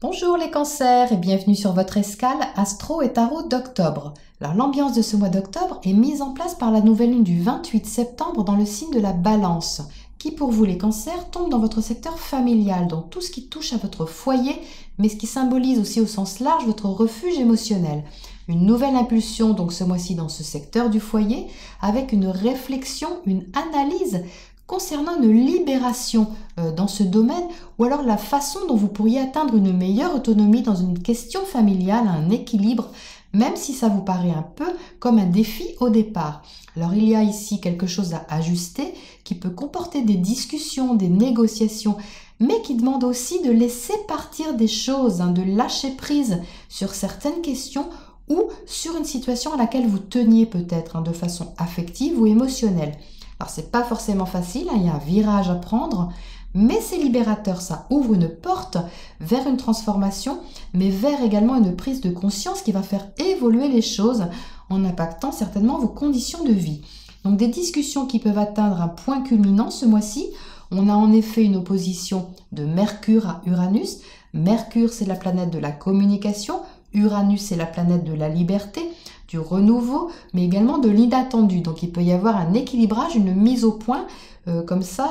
Bonjour les cancers et bienvenue sur votre escale Astro et Tarot d'octobre. Alors l'ambiance de ce mois d'octobre est mise en place par la nouvelle lune du 28 septembre dans le signe de la Balance, qui pour vous les cancers tombe dans votre secteur familial, donc tout ce qui touche à votre foyer, mais ce qui symbolise aussi au sens large votre refuge émotionnel. Une nouvelle impulsion donc ce mois-ci dans ce secteur du foyer, avec une réflexion, une analyse concernant une libération dans ce domaine, ou alors la façon dont vous pourriez atteindre une meilleure autonomie dans une question familiale, un équilibre, même si ça vous paraît un peu comme un défi au départ. Alors il y a ici quelque chose à ajuster qui peut comporter des discussions, des négociations, mais qui demande aussi de laisser partir des choses, de lâcher prise sur certaines questions ou sur une situation à laquelle vous teniez peut-être de façon affective ou émotionnelle. Alors c'est pas forcément facile, il y a un virage à prendre, mais c'est libérateur, ça ouvre une porte vers une transformation, mais vers également une prise de conscience qui va faire évoluer les choses en impactant certainement vos conditions de vie. Donc des discussions qui peuvent atteindre un point culminant ce mois-ci. On a en effet une opposition de Mercure à Uranus. Mercure, c'est la planète de la communication. Uranus, c'est la planète de la liberté, du renouveau, mais également de l'inattendu. Donc il peut y avoir un équilibrage, une mise au point comme ça,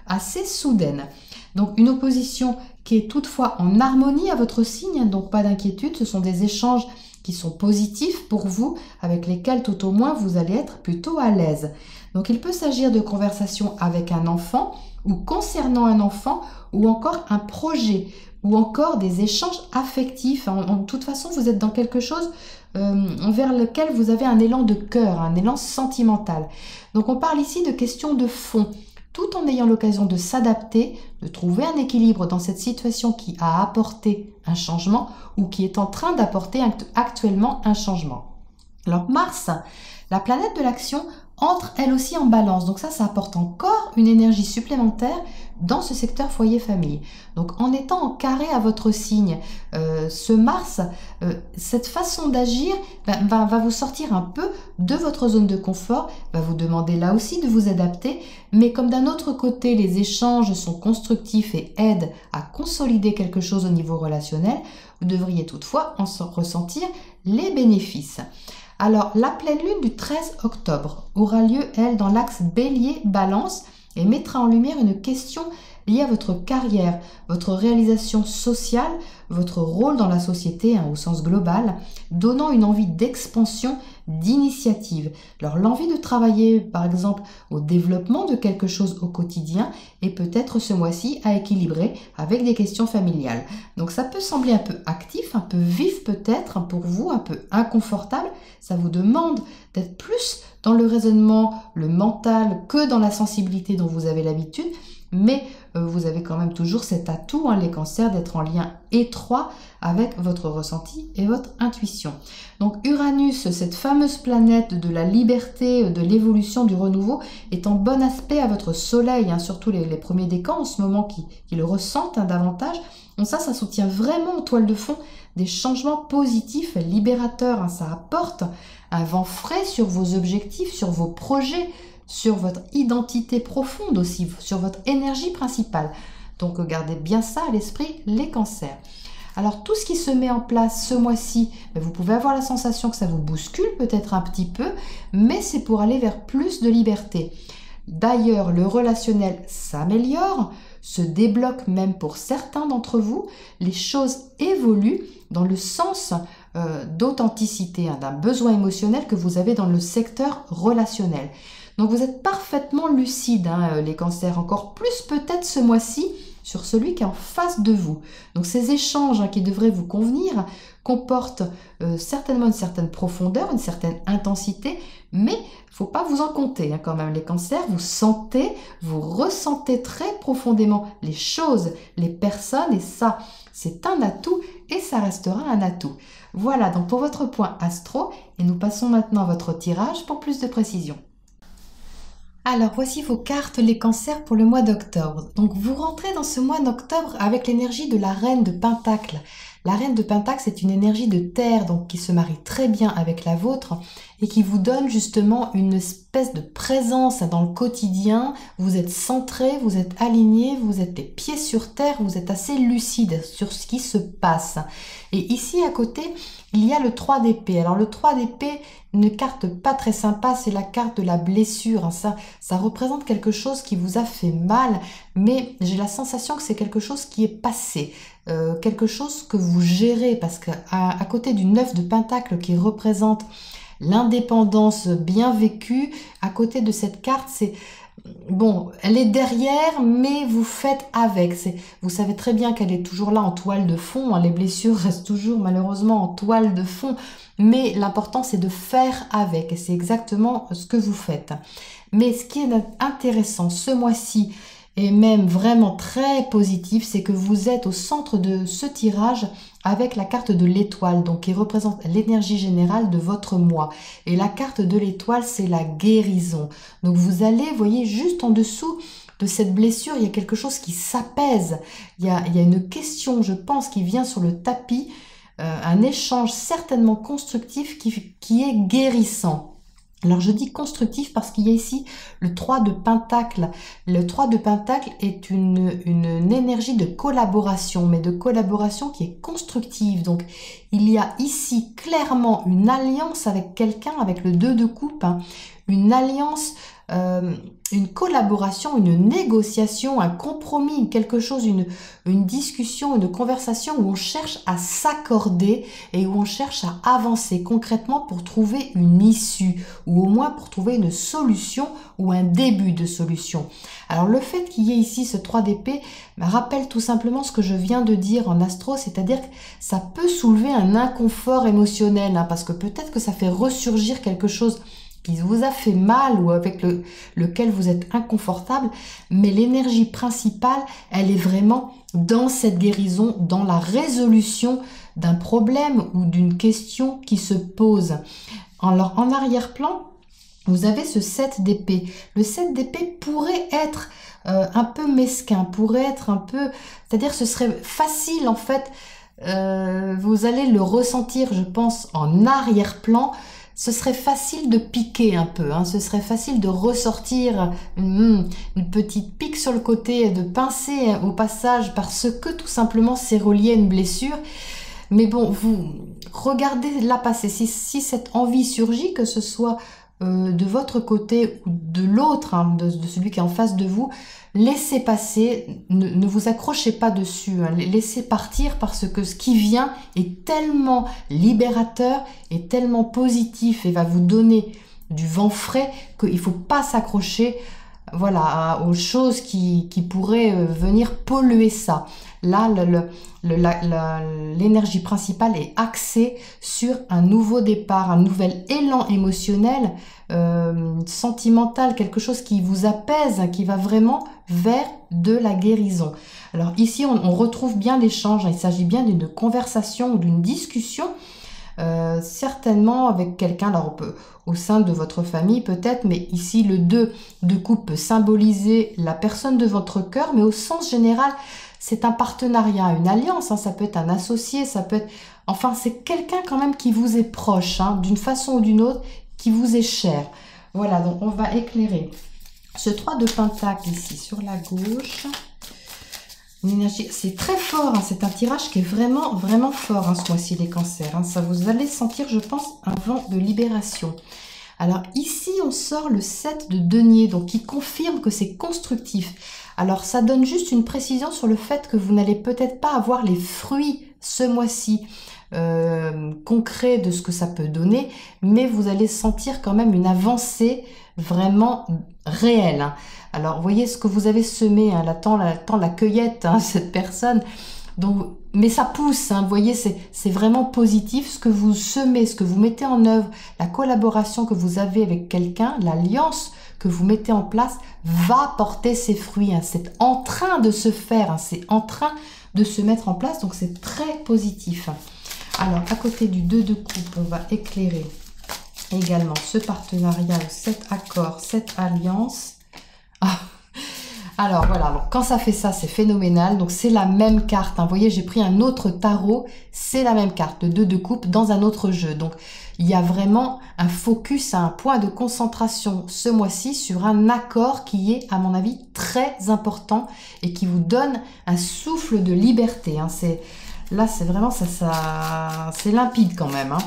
assez soudaine. Donc une opposition qui est toutefois en harmonie à votre signe, donc pas d'inquiétude, ce sont des échanges qui sont positifs pour vous, avec lesquels tout au moins vous allez être plutôt à l'aise. Donc il peut s'agir de conversations avec un enfant, ou concernant un enfant, ou encore un projet, ou encore des échanges affectifs. En toute façon, vous êtes dans quelque chose vers lequel vous avez un élan de cœur, un élan sentimental. Donc on parle ici de questions de fond, tout en ayant l'occasion de s'adapter, de trouver un équilibre dans cette situation qui a apporté un changement ou qui est en train d'apporter actuellement un changement. Alors Mars, la planète de l'action, entre elle aussi en balance. Donc ça apporte encore une énergie supplémentaire dans ce secteur foyer-famille. Donc en étant en carré à votre signe, ce Mars, cette façon d'agir va vous sortir un peu de votre zone de confort, va vous demander là aussi de vous adapter, mais comme d'un autre côté les échanges sont constructifs et aident à consolider quelque chose au niveau relationnel, vous devriez toutefois en ressentir les bénéfices. Alors, la pleine lune du 13 octobre aura lieu, elle, dans l'axe Bélier-Balance et mettra en lumière une question liée à votre carrière, votre réalisation sociale, votre rôle dans la société au sens global, donnant une envie d'expansion, d'initiative. Alors, l'envie de travailler, par exemple, au développement de quelque chose au quotidien et peut-être ce mois-ci à équilibrer avec des questions familiales. Donc, ça peut sembler un peu actif, un peu vif peut-être pour vous, un peu inconfortable. Ça vous demande d'être plus dans le raisonnement, le mental, que dans la sensibilité dont vous avez l'habitude. Mais vous avez quand même toujours cet atout, les cancers, d'être en lien étroit avec votre ressenti et votre intuition. Donc Uranus, cette fameuse planète de la liberté, de l'évolution, du renouveau, est en bon aspect à votre soleil, surtout les premiers décans en ce moment qui le ressentent davantage. Donc ça soutient vraiment en toile de fond des changements positifs, libérateurs. Ça apporte un vent frais sur vos objectifs, sur vos projets, sur votre identité profonde aussi, sur votre énergie principale. Donc gardez bien ça à l'esprit, les cancers. Alors tout ce qui se met en place ce mois-ci, vous pouvez avoir la sensation que ça vous bouscule peut-être un petit peu, mais c'est pour aller vers plus de liberté. D'ailleurs, le relationnel s'améliore, se débloque même pour certains d'entre vous. Les choses évoluent dans le sens d'authenticité, d'un besoin émotionnel que vous avez dans le secteur relationnel. Donc vous êtes parfaitement lucide, les cancers, encore plus peut-être ce mois-ci sur celui qui est en face de vous. Donc ces échanges qui devraient vous convenir comportent certainement une certaine profondeur, une certaine intensité, mais il ne faut pas vous en compter quand même. Les cancers, vous ressentez très profondément les choses, les personnes, et ça, c'est un atout et ça restera un atout. Voilà donc pour votre point astro, et nous passons maintenant à votre tirage pour plus de précision. Alors voici vos cartes les cancers pour le mois d'octobre. Donc vous rentrez dans ce mois d'octobre avec l'énergie de la reine de Pentacle. La reine de Pentacle, c'est une énergie de terre donc qui se marie très bien avec la vôtre et qui vous donne justement une espèce de présence dans le quotidien. Vous êtes centré, vous êtes aligné, vous êtes les pieds sur terre, vous êtes assez lucide sur ce qui se passe. Et ici à côté, il y a le 3 d'épée. Alors le 3 d'épée, une carte pas très sympa, c'est la carte de la blessure. Ça représente quelque chose qui vous a fait mal, mais j'ai la sensation que c'est quelque chose qui est passé, quelque chose que vous gérez, parce qu'à côté du 9 de Pentacle qui représente l'indépendance bien vécue, à côté de cette carte, c'est bon, elle est derrière, mais vous faites avec. Vous savez très bien qu'elle est toujours là en toile de fond, hein. Les blessures restent toujours malheureusement en toile de fond, mais l'important c'est de faire avec, et c'est exactement ce que vous faites. Mais ce qui est intéressant ce mois-ci, et même vraiment très positif, c'est que vous êtes au centre de ce tirage avec la carte de l'étoile, donc qui représente l'énergie générale de votre mois. Et la carte de l'étoile, c'est la guérison. Donc vous allez, voyez, juste en dessous de cette blessure, il y a quelque chose qui s'apaise. Il y a une question, je pense, qui vient sur le tapis, un échange certainement constructif qui est guérissant. Alors je dis constructif parce qu'il y a ici le 3 de Pentacle. Le 3 de Pentacle est une énergie de collaboration, mais de collaboration qui est constructive. Donc il y a ici clairement une alliance avec quelqu'un, avec le 2 de coupe, hein, une alliance, une collaboration, une négociation, un compromis, quelque chose, une discussion, une conversation où on cherche à s'accorder et où on cherche à avancer concrètement pour trouver une issue ou au moins pour trouver une solution ou un début de solution. Alors le fait qu'il y ait ici ce 3 d'épée rappelle tout simplement ce que je viens de dire en astro, c'est-à-dire que ça peut soulever un inconfort émotionnel, hein, parce que peut-être que ça fait ressurgir quelque chose qui vous a fait mal ou avec lequel vous êtes inconfortable, mais l'énergie principale, elle est vraiment dans cette guérison, dans la résolution d'un problème ou d'une question qui se pose. Alors en arrière-plan, vous avez ce 7 d'épée. Le 7 d'épée pourrait être un peu mesquin, pourrait être un peu... C'est-à-dire ce serait facile en fait, vous allez le ressentir je pense en arrière-plan. Ce serait facile de piquer un peu, hein. Ce serait facile de ressortir une petite pique sur le côté, de pincer au passage parce que tout simplement c'est relié à une blessure. Mais bon, vous regardez là passer, si cette envie surgit, que ce soit de votre côté ou de l'autre, hein, de celui qui est en face de vous, laissez passer, ne vous accrochez pas dessus, hein, laissez partir parce que ce qui vient est tellement libérateur et tellement positif et va vous donner du vent frais qu'il ne faut pas s'accrocher, voilà, aux choses qui pourraient venir polluer ça. Là, l'énergie principale est axée sur un nouveau départ, un nouvel élan émotionnel, sentimental, quelque chose qui vous apaise, qui va vraiment vers de la guérison. Alors ici, on retrouve bien l'échange, il s'agit bien d'une conversation ou d'une discussion, certainement avec quelqu'un, alors au sein de votre famille peut-être, mais ici le 2 de coupe peut symboliser la personne de votre cœur, mais au sens général, c'est un partenariat, une alliance, hein, ça peut être un associé, ça peut être... Enfin, c'est quelqu'un quand même qui vous est proche, hein, d'une façon ou d'une autre, qui vous est cher. Voilà, donc on va éclairer ce 3 de Pentacle ici sur la gauche. Une énergie, c'est très fort, hein, c'est un tirage qui est vraiment, vraiment fort, hein, ce mois-ci les cancers. Hein, ça vous allez sentir, je pense, un vent de libération. Alors ici, on sort le 7 de denier, donc qui confirme que c'est constructif. Alors ça donne juste une précision sur le fait que vous n'allez peut-être pas avoir les fruits ce mois-ci concrets de ce que ça peut donner, mais vous allez sentir quand même une avancée vraiment réelle, hein. Alors, vous voyez ce que vous avez semé, hein, attend la cueillette, hein, cette personne. Donc, mais ça pousse, hein, vous voyez, c'est vraiment positif. Ce que vous semez, ce que vous mettez en œuvre, la collaboration que vous avez avec quelqu'un, l'alliance que vous mettez en place va porter ses fruits, hein. C'est en train de se faire, hein, c'est en train de se mettre en place, donc c'est très positif. Alors, à côté du 2 de coupe, on va éclairer également ce partenariat, cette accord, cette alliance. Ah. Alors voilà, donc quand ça fait ça, c'est phénoménal. Donc c'est la même carte, hein. Vous voyez, j'ai pris un autre tarot, c'est la même carte, le 2 de coupe dans un autre jeu. Donc il y a vraiment un focus, un point de concentration ce mois-ci sur un accord qui est, à mon avis, très important et qui vous donne un souffle de liberté, hein. Là, c'est vraiment ça, c'est limpide quand même, hein.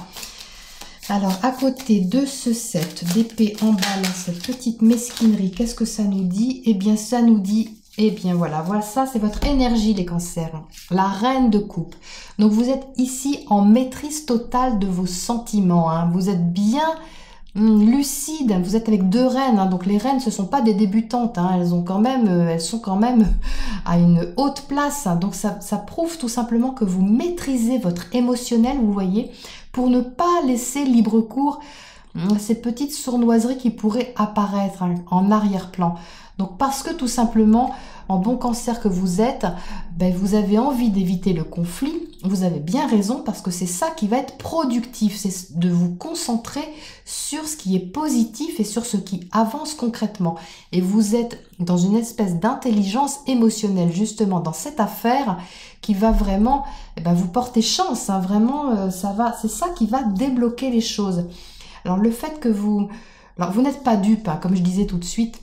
Alors, à côté de ce set d'épée en bas, cette petite mesquinerie, qu'est-ce que ça nous dit? Eh bien, ça nous dit, eh bien voilà, ça c'est votre énergie les cancers, la reine de coupe. Donc, vous êtes ici en maîtrise totale de vos sentiments, hein. Vous êtes bien lucide, vous êtes avec 2 reines, hein. Donc les reines ce sont pas des débutantes, hein. Elles sont quand même à une haute place, hein. Donc ça prouve tout simplement que vous maîtrisez votre émotionnel, vous voyez, pour ne pas laisser libre cours ces petites sournoiseries qui pourraient apparaître, hein, en arrière-plan. Donc parce que tout simplement, en bon cancer que vous êtes, vous avez envie d'éviter le conflit. Vous avez bien raison parce que c'est ça qui va être productif, c'est de vous concentrer sur ce qui est positif et sur ce qui avance concrètement. Et vous êtes dans une espèce d'intelligence émotionnelle justement dans cette affaire qui va vraiment vous porter chance, hein, vraiment, c'est ça qui va débloquer les choses. Alors le fait que vous n'êtes pas dupe, hein, comme je disais tout de suite,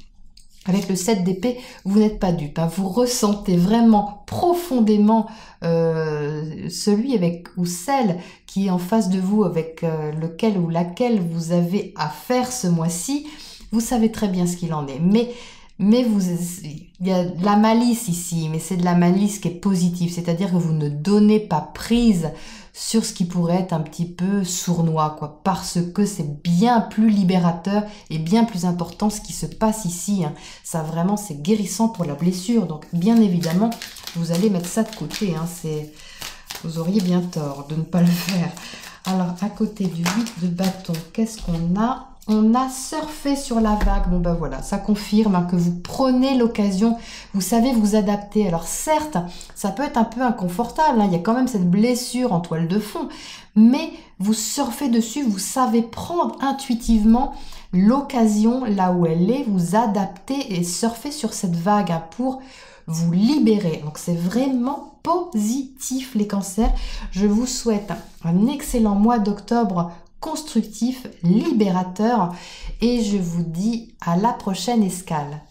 avec le 7 d'épée, vous n'êtes pas dupe, hein. Vous ressentez vraiment profondément celui avec ou celle qui est en face de vous, avec lequel ou laquelle vous avez affaire ce mois-ci. Vous savez très bien ce qu'il en est. Mais il y a de la malice ici, mais c'est de la malice qui est positive. C'est-à-dire que vous ne donnez pas prise sur ce qui pourrait être un petit peu sournois, quoi, parce que c'est bien plus libérateur et bien plus important ce qui se passe ici, hein. Ça vraiment, c'est guérissant pour la blessure, donc bien évidemment, vous allez mettre ça de côté, hein. Vous auriez bien tort de ne pas le faire. Alors, à côté du 8 de bâton, qu'est-ce qu'on a? On a surfé sur la vague. Bon voilà, ça confirme, hein, que vous prenez l'occasion, vous savez vous adapter. Alors certes, ça peut être un peu inconfortable, hein, il y a quand même cette blessure en toile de fond, mais vous surfez dessus, vous savez prendre intuitivement l'occasion là où elle est, vous adapter et surfer sur cette vague, hein, pour vous libérer. Donc c'est vraiment positif les cancers. Je vous souhaite un excellent mois d'octobre constructif, libérateur, et je vous dis à la prochaine escale.